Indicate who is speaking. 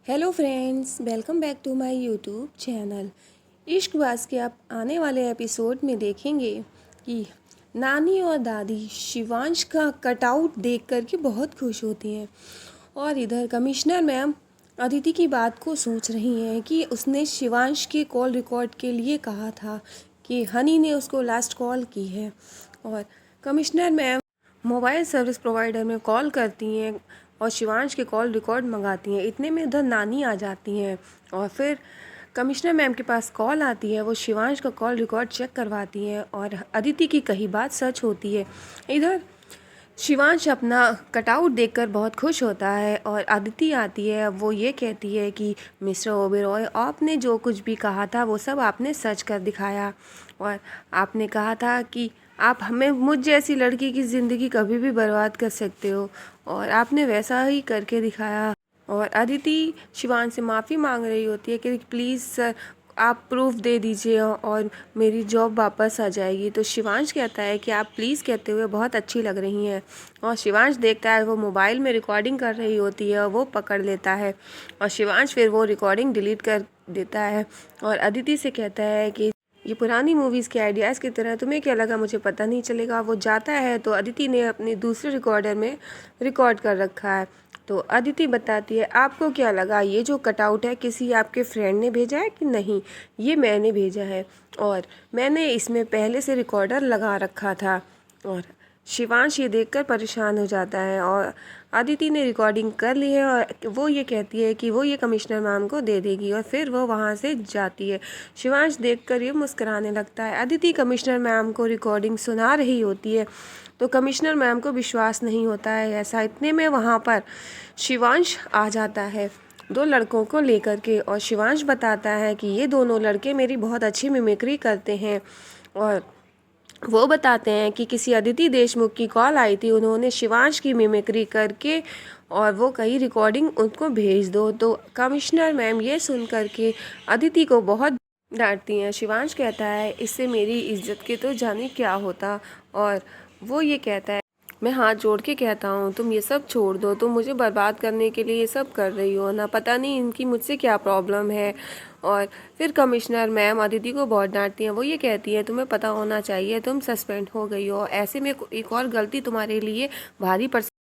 Speaker 1: Hello friends, welcome back to my YouTube channel. Ishqbaaz के आप आने वाले एपिसोड में देखेंगे कि नानी और दादी शिवांश का कटआउट देख कर के बहुत खुश होती हैं और इधर कमिश्नर मैम अदिति की बात को सोच रही हैं कि उसने शिवांश के कॉल रिकॉर्ड के लिए कहा था कि हनी ने उसको लास्ट कॉल की है। और commissioner ma'am mobile service provider में कॉल करती हैं और शिवांश के कॉल रिकॉर्ड मंगाती हैं। इतने में उधर नानी आ जाती हैं और फिर कमिश्नर मैम के पास कॉल आती है। वो शिवांश का कॉल रिकॉर्ड चेक करवाती हैं और अदिति की कही बात सच होती है। इधर शिवांश अपना कटआउट देखकर बहुत खुश होता है और अदिति आती है। वो ये कहती है कि मिस्टर ओबेरॉय, आपने जो कुछ भी कहा था वो सब आपने सच कर दिखाया और आपने कहा था कि आप हमें मुझ जैसी लड़की की ज़िंदगी कभी भी बर्बाद कर सकते हो और आपने वैसा ही करके दिखाया। और अदिति शिवांश से माफ़ी मांग रही होती है कि प्लीज़ सर आप प्रूफ दे दीजिए और मेरी जॉब वापस आ जाएगी। तो शिवांश कहता है कि आप प्लीज़ कहते हुए बहुत अच्छी लग रही हैं। और शिवांश देखता है वो मोबाइल में रिकॉर्डिंग कर रही होती है और वो पकड़ लेता है और शिवांश फिर वो रिकॉर्डिंग डिलीट कर देता है और अदिति से कहता है कि ये पुरानी मूवीज़ के आइडियाज़ की तरह तुम्हें क्या लगा मुझे पता नहीं चलेगा। वो जाता है तो अदिति ने अपने दूसरे रिकॉर्डर में रिकॉर्ड कर रखा है। तो अदिति बताती है आपको क्या लगा ये जो कटआउट है किसी आपके फ्रेंड ने भेजा है कि नहीं, ये मैंने भेजा है और मैंने इसमें पहले से रिकॉर्डर लगा रखा था। और शिवांश ये देखकर परेशान हो जाता है और अदिति ने रिकॉर्डिंग कर ली है और वो ये कहती है कि वो ये कमिश्नर मैम को दे देगी और फिर वो वहाँ से जाती है। शिवांश देखकर ये मुस्कुराने लगता है। अदिति कमिश्नर मैम को रिकॉर्डिंग सुना रही होती है तो कमिश्नर मैम को विश्वास नहीं होता है ऐसा। इतने में वहाँ पर शिवांश आ जाता है दो लड़कों को लेकर के और शिवांश बताता है कि ये दोनों लड़के मेरी बहुत अच्छी मिमिक्री करते हैं और वो बताते हैं कि किसी अदिति देशमुख की कॉल आई थी, उन्होंने शिवांश की मिमिक्री करके और वो कहीं रिकॉर्डिंग उनको भेज दो। तो कमिश्नर मैम ये सुन करके अदिति को बहुत डांटती हैं। शिवांश कहता है इससे मेरी इज्जत के तो जाने क्या होता और वो ये कहता है मैं हाथ जोड़ के कहता हूँ तुम ये सब छोड़ दो, तुम मुझे बर्बाद करने के लिए ये सब कर रही हो ना, पता नहीं इनकी मुझसे क्या प्रॉब्लम है। और फिर कमिश्नर मैम अदिति को बहुत डांटती हैं। वो ये कहती है तुम्हें पता होना चाहिए तुम सस्पेंड हो गई हो, ऐसे में एक और गलती तुम्हारे लिए भारी पड़